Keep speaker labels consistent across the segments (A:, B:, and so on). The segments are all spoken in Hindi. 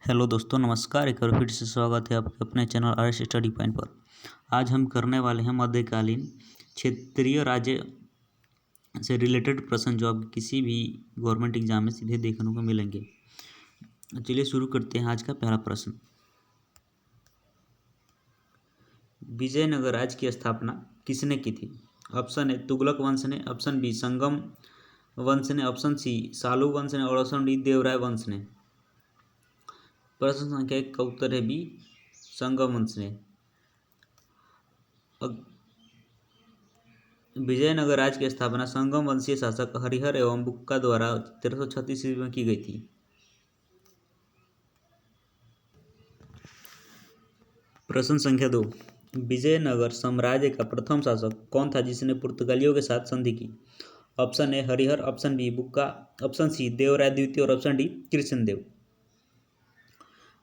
A: हेलो दोस्तों, नमस्कार। एक बार फिर से स्वागत है आपके अपने channel R S study point पर। आज हम करने वाले हैं मध्यकालीन क्षेत्रीय राज्य से रिलेटेड प्रश्न जो आपको किसी भी गवर्नमेंट एग्जाम में सीधे देखने को मिलेंगे। चलिए शुरू करते हैं आज का पहला प्रश्न। विजयनगर राज्य की स्थापना किसने की थी? ऑप्शन ए तुगलक वंश ने, ऑप्शन बी संगम वंश ने, ऑप्शन सी सालू वंश ने और ऑप्शन डी देवराय वंश ने। प्रश्न संख्या 1 का उत्तर है बी संगम वंश ने। विजयनगर राज्य की स्थापना संगम वंशीय शासक हरिहर एवं बुक्का द्वारा 1336 ईस्वी में की गई थी। प्रश्न संख्या 2, विजयनगर साम्राज्य का प्रथम शासक कौन था जिसने पुर्तगालियों के साथ संधि की? Option A Harihara, option B Bukka, option C Devaraya द्वितीय और ऑप्शन डी कृष्णदेव।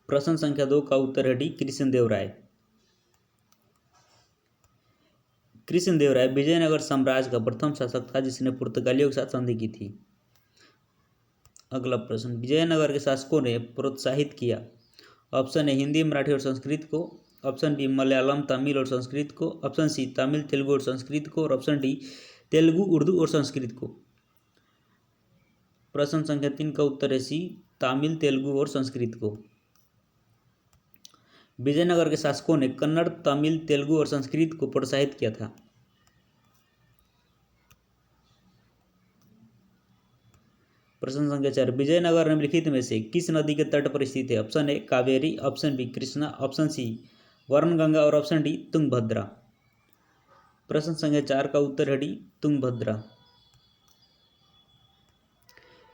A: प्रश्न संख्या 2 का उत्तर है डी कृष्णदेव राय। कृष्णदेव राय विजयनगर साम्राज्य का प्रथम शासक था जिसने पुर्तगालियों के साथ संधि की थी। अगला प्रश्न, विजयनगर के शासकों ने प्रोत्साहित किया। ऑप्शन ए हिंदी, मराठी और संस्कृत को, ऑप्शन बी मलयालम, तमिल और संस्कृत को, ऑप्शन सी तमिल, तेलुगु और संस्कृत को और ऑप्शन डी तेलुगु, उर्दू और संस्कृत को। प्रश्न संख्या 3 का उत्तर है सी तमिल, तेलुगु और संस्कृत को। विजयनगर के शासकों ने कन्नड़, तमिल, तेलुगु और संस्कृत को प्रोत्साहित किया था। प्रश्न संख्या 4, विजयनगर निम्नलिखित में से किस नदी के तट पर स्थित है? Option A Kaveri, option B Krishna, option C Varnaganga और ऑप्शन डी तुंगभद्रा। प्रश्न संख्या 4 का उत्तर है डी तुंगभद्रा।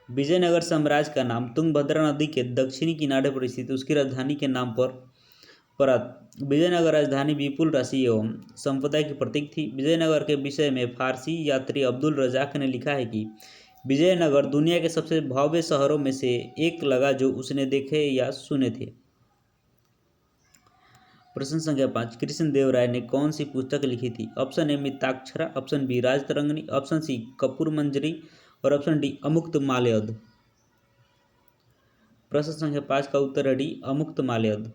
A: विजयनगर साम्राज्य का नाम तुंगभद्रा नदी के दक्षिणी किनारे पर स्थित उसकी राजधानी के नाम पर पड़ा। विजयनगर राजधानी विपुल राशि एवं संपदा की प्रतीक थी। विजयनगर के विषय में फारसी यात्री अब्दुल रजाक ने लिखा है कि विजयनगर दुनिया के सबसे भव्य शहरों में से एक लगा जो उसने देखे या सुने थे। प्रश्न संख्या 5, कृष्णदेव राय ने कौन सी पुस्तक लिखी थी? Option A Mitakshara, option B Rajatarangini, option C Kapur Manjari और ऑप्शन डी अमुक्त माल्यद। प्रश्न संख्या 5 का उत्तर है डी अमुक्त माल्यद।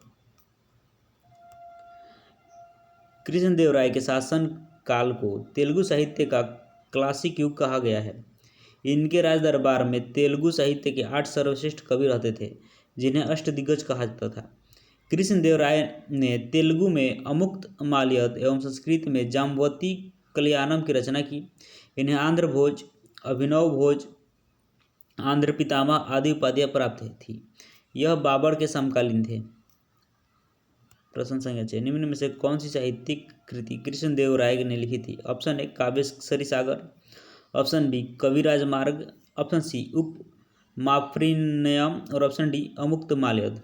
A: कृष्णदेव राय के शासन काल को तेलुगु साहित्य का क्लासिक युग कहा गया है। इनके राज दरबार में तेलुगु साहित्य के 8 सर्वश्रेष्ठ कवि रहते थे जिन्हें अष्टदिग्गज कहा जाता था। कृष्णदेव राय ने तेलुगु में अमुक्त माल्यद एवं संस्कृत में जाम्बवती कल्याणम की रचना की। इन्हें आंध्र भोज, अभिनव भोज, आंध्र पितामह आदि उपाधियां प्राप्त थी। यह बाबर के समकालीन थे। प्रश्न संख्या 6, निम्न में से कौन सी साहित्यिक कृति कृष्णदेव राय ने लिखी थी? ऑप्शन ए काव्य सरिसागर, ऑप्शन बी कविराज मार्ग, ऑप्शन सी उपमाप्रियम और ऑप्शन डी अमुक्त माल्यद।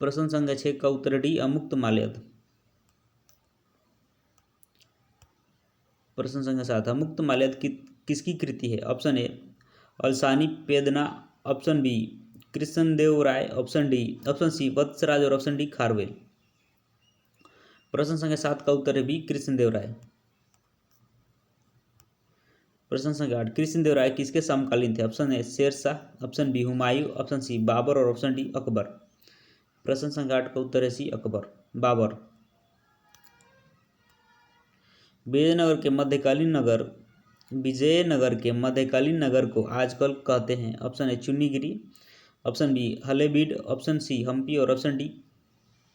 A: प्रश्न संख्या 6 का उत्तर डी अमुक्त माल्यद। प्रश्न संख्या 7, अमुक्त माल्यद किसकी कृति है? Option A Allasani Peddana, option B Krishnadeva Raya, option C Vatsaraja और ऑप्शन डी खारवेल। प्रश्न संख्या 7 का उत्तर है बी कृष्णदेव राय। प्रश्न संख्या 8, कृष्णदेव राय किसके समकालीन थे? Option A Sher Shah, option B Humayun, option C Babur और ऑप्शन डी अकबर। प्रश्न संख्या 8 का उत्तर है सी अकबर, बाबर। विजयनगर के मध्यकालीन नगर को आजकल कहते हैं। Option A Chunnigiri, option B Halebid, option C Hampi और ऑप्शन डी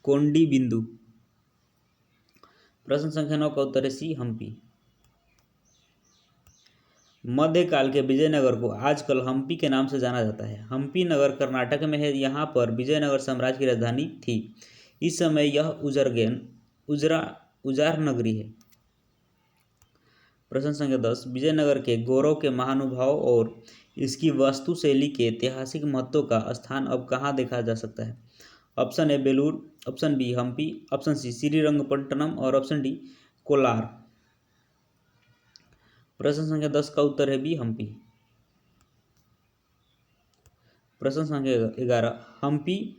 A: कोंडी बिंदु। प्रश्न संख्या 9 का उत्तर है सी हम्पी। मध्यकाल के विजयनगर को आजकल हम्पी के नाम से जाना जाता है। हम्पी नगर कर्नाटक में है। यहाँ पर विजयनगर साम्राज्य की राजधानी थी। इस समय यह उजार नगरी है। प्रश्न संख्या 10, विजयनगर के गौरव के महानुभाव और इसकी वास्तुशैली के ऐतिहासिक महत्व का स्थान अब कहाँ देखा जा सकता है? Option A Belur, option B Hampi, option C Srirangapatna और ऑप्शन डी कोलार। प्रश्न संख्या 10 का उत्तर है बी हम्पी। प्रश्न संख्या 11, हम्पी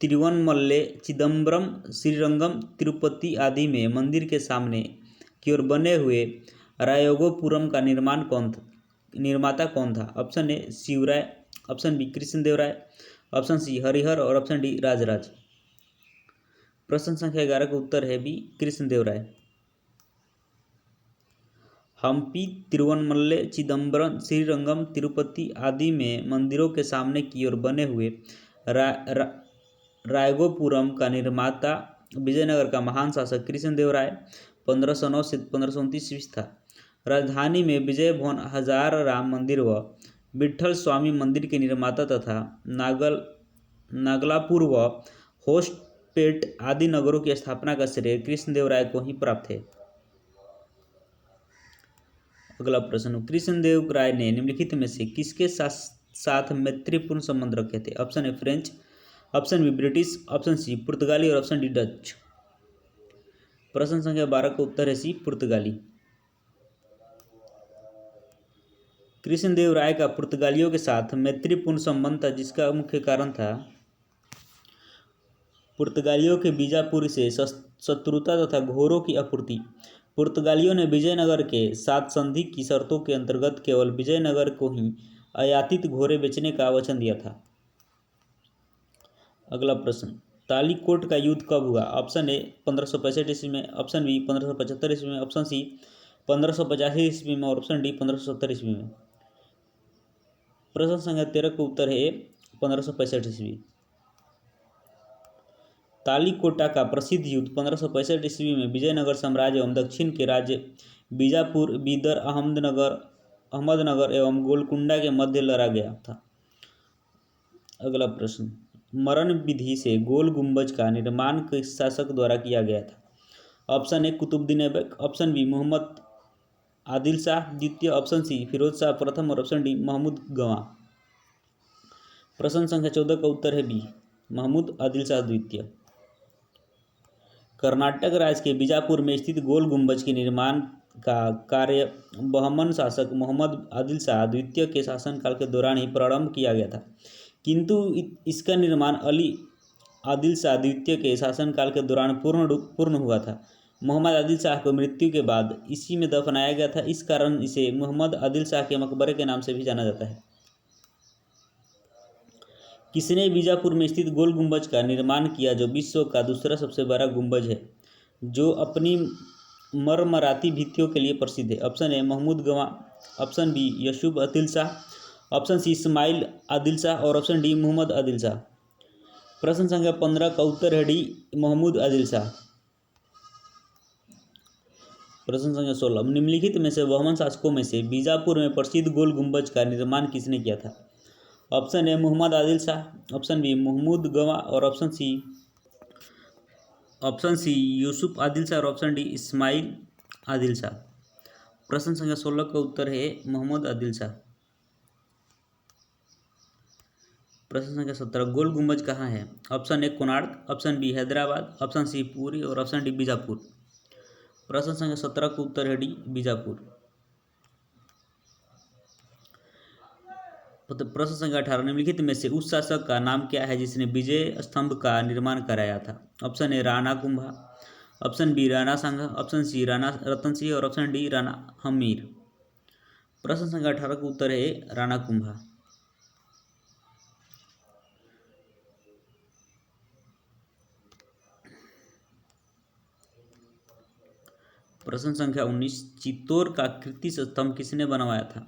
A: तिरुवनमल्ले, चिदम्बरम, श्रीरंगम, तिरुपति आदि में मंदिर के सामने की ओर बने हुए रायोगोपुरम का निर्माता कौन था? Option A Shivaraya, option B Krishnadevaraya, option C Harihara और ऑप्शन डी राजराज। प्रश्न संख्या 11 का उत्तर है बी कृष्णदेवराय। हम्पी, तिरुवनमल्ले, चिदम्बरम, श्रीरंगम, तिरुपति आदि में मंदिरों के सामने की ओर बने हुए रायगोपुरम का निर्माता विजयनगर का महान शासक कृष्णदेवराय 1509 से 1529 ईस्वी था। राजधानी में विजय भवन, हजार राम मंदिर व विट्ठल स्वामी मंदिर के निर्माता तथा नागलापुर व होस्टपेट आदि नगरों की स्थापना का श्रेय कृष्णदेवराय को ही प्राप्त है। अगला प्रश्न, कृष्णदेवराय ने निम्नलिखित में से किसके साथ मैत्रीपूर्ण संबंध रखे थे? Option A French, option B British, option C पुर्तगाली और ऑप्शन डी डच। प्रश्न संख्या 12 का उत्तर है सी पुर्तगाली। कृष्णदेवराय का पुर्तगालियों के साथ मैत्रीपूर्ण संबंध था, जिसका मुख्य कारण था पुर्तगालियों के बीजापुर से शत्रुता तथा घोरों की आपूर्ति। पुर्तगालियों ने विजयनगर के साथ संधि की शर्तों के अंतर्गत केवल विजयनगर को ही आयातित घोड़े बेचने का वचन दिया था। अगला प्रश्न, तालीकोट का युद्ध कब हुआ? ऑप्शन ए 1565 ईस्वी में, ऑप्शन बी 1575 ईस्वी में, ऑप्शन सी 1585 ईस्वी में और ऑप्शन डी 1570 ईस्वी में। प्रश्न संख्या 13 का उत्तर है 1565 ईस्वी। तालीकोटा का प्रसिद्ध युद्ध 1565 ईस्वी में विजयनगर साम्राज्य एवं दक्षिण के राज्य बीजापुर, बीदर, अहमदनगर एवं गोलकुंडा के मध्य लड़ा गया था। अगला प्रश्न, मरण विधि से गोल गुंबज का निर्माण किस शासक द्वारा किया गया था? Option A Qutubuddin Aibak, option B Mohammad Adil Shah द्वितीय, ऑप्शन सी फिरोज शाह प्रथम और ऑप्शन डी महमूद गवाह। प्रश्न संख्या 14 का उत्तर है बी महमूद आदिल शाह द्वितीय। कर्नाटक राज्य के बीजापुर में स्थित गोल गुंबज के निर्माण का कार्य बहमन शासक मोहम्मद आदिल शाह द्वितीय के शासनकाल के दौरान ही प्रारंभ किया गया था, किंतु इसका निर्माण अली आदिल शाह द्वितीय के शासनकाल के दौरान पूर्ण हुआ था। मोहम्मद आदिल शाह को मृत्यु के बाद इसी में दफनाया गया था, इस कारण इसे मोहम्मद आदिल शाह के मकबरे के नाम से भी जाना जाता है। किसने बीजापुर में स्थित गोल गुंबज का निर्माण किया, जो विश्व का दूसरा सबसे बड़ा गुंबज है, जो अपनी मरमराती भित्तियों के लिए प्रसिद्ध है? Option A Mahmud Gawan, option B Yusuf Adil Shah, option C Ismail Adil Shah और ऑप्शन डी मोहम्मद आदिल शाह। प्रश्न संख्या 15 का उत्तर है डी महमूद आदिल शाह। प्रश्न संख्या 16, निम्नलिखित में से बहमन शासकों में से बीजापुर में प्रसिद्ध गोल गुंबज का निर्माण किसने किया था? Option A Mohammad Adil Shah, option B Mahmud Gawan और ऑप्शन सी यूसुफ आदिल शाह और ऑप्शन डी इस्माइल आदिल शाह। प्रश्न संख्या 16 का उत्तर है मोहम्मद आदिल शाह। प्रश्न संख्या 17, गोल गुंबज कहाँ है? Option A Konark, option B Hyderabad, option C Puri और ऑप्शन डी बीजापुर। प्रश्न संख्या 17 का उत्तर है डी बीजापुर। प्रश्न संख्या 18, निम्नलिखित में से उस शासक का नाम क्या है जिसने विजय स्तंभ का निर्माण कराया था? Option A Rana Kumbha, option B Rana Sanga, option C Rana Ratan Singh और ऑप्शन डी राणा हमीर। प्रश्न संख्या 18 का उत्तर है राणा कुंभा। प्रश्न संख्या 19, चित्तौड़ का कीर्ति स्तंभ किसने बनवाया था?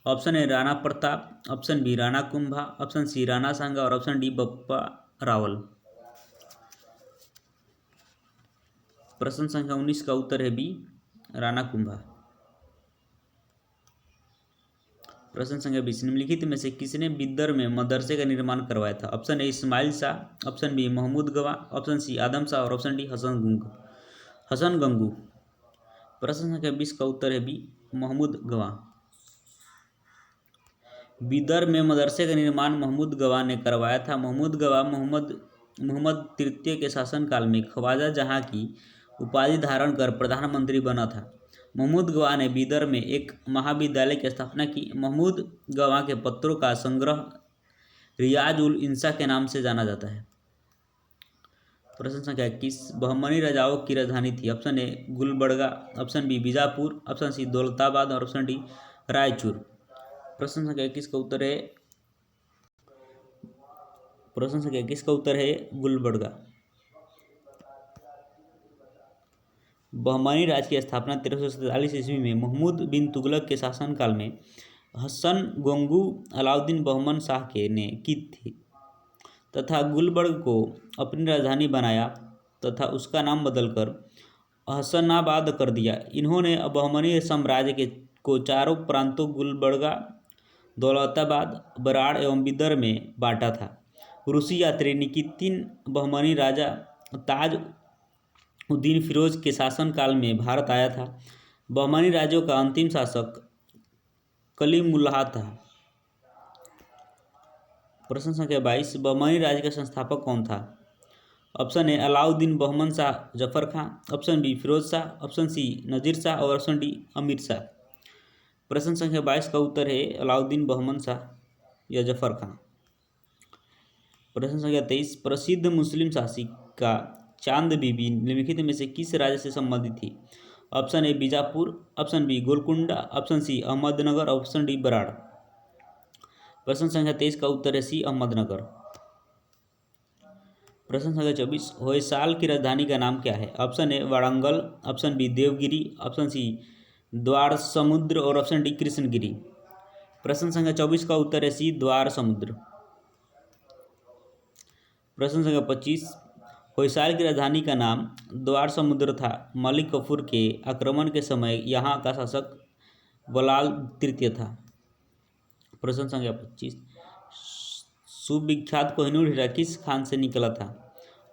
A: Option A Rana Pratap, option B Rana Kumbha, option C Rana Sanga और ऑप्शन डी बप्पा रावल। प्रश्न संख्या 19 का उत्तर है बी राणा कुंभा। प्रश्न संख्या 20, निम्नलिखित में से किसने बिदर में मदरसे का निर्माण करवाया था? Option A Ismail Shah, option B Mahmud Gawan, option सी आदम शाह और ऑप्शन डी हसन गंगू। प्रश्न संख्या 20 का उत्तर है बी महमूद गवाह। बिदर में मदरसे का निर्माण महमूद गवाह ने करवाया था। महमूद गवाह मोहम्मद तृतीय के शासनकाल में ख्वाजा जहां की उपाधि धारण कर प्रधानमंत्री बना था। महमूद गवाह ने बिदर में एक महाविद्यालय की स्थापना की। महमूद गवाह के पत्रों का संग्रह रियाज उल इंसा के नाम से जाना जाता है। प्रश्न संख्या 21, बहमनी राजाओं की राजधानी थी? Option A Gulbarga, option B Bijapur, option C Daulatabad और ऑप्शन डी रायचूर। प्रश्न संख्या 21 का उत्तर है प्रश्न संख्या 21 का उत्तर है गुलबर्गा। बहमानी राज्य की स्थापना 1347 ईस्वी में महमूद बिन तुगलक के शासनकाल में हसन गोंगू अलाउद्दीन बहमन शाह के ने की थी तथा गुलबर्ग को अपनी राजधानी बनाया तथा उसका नाम बदलकर हसनाबाद कर दिया। इन्होंने बहमनी साम्राज्य को चारों प्रांतों गुलबर्गा, दौलताबाद, बराड़ एवं बिदर में बांटा था। रूसी यात्री निकितिन बहमनी राजा ताज उद्दीन फिरोज के शासनकाल में भारत आया था। बहमनी राज्यों का अंतिम शासक कलीमुल्लाह था। प्रश्न संख्या 22, बहमनी राज्य का संस्थापक कौन था? Option A Alauddin Bahman Shah Zafar Khan, option B Firoz Shah, option C Nazir Shah और ऑप्शन डी अमीर शाह। प्रश्न संख्या 22 का उत्तर है अलाउद्दीन बहमन शाह या जफर खां। प्रश्न संख्या 23, प्रसिद्ध मुस्लिम शासिका चांद बीबी निम्नलिखित में से किस राज्य से संबंधित थी? Option A Bijapur, option B Golconda, option C Ahmednagar, option D Berar. प्रश्न संख्या 23 का उत्तर है सी अहमदनगर। प्रश्न संख्या 24, होयसाल की राजधानी का नाम क्या है? Option A Warangal, option B Devagiri, option C Dwarasamudra और ऑप्शन डी कृष्णगिरी। प्रश्न संख्या 24 का उत्तर है सी द्वार समुद्र। प्रश्न संख्या 25, होयसाल की राजधानी का नाम द्वार समुद्र था। मलिक कफूर के आक्रमण के समय यहाँ का शासक बलाल तृतीय था। प्रश्न संख्या 25, सुविख्यात कोहिनूर हीरा किस खान से निकला था?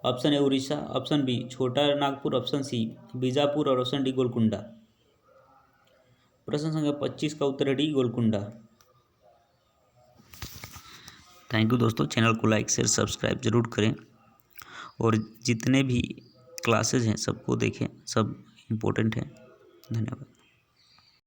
A: Option A Orissa, option B Chota Nagpur, option C Bijapur और ऑप्शन डी गोलकुंडा। प्रश्न संख्या 25 का उत्तर है डी गोलकुंडा। थैंक यू दोस्तों, चैनल को लाइक शेयर सब्सक्राइब जरूर करें और जितने भी क्लासेज हैं सबको देखें, सब इम्पोर्टेंट हैं। धन्यवाद।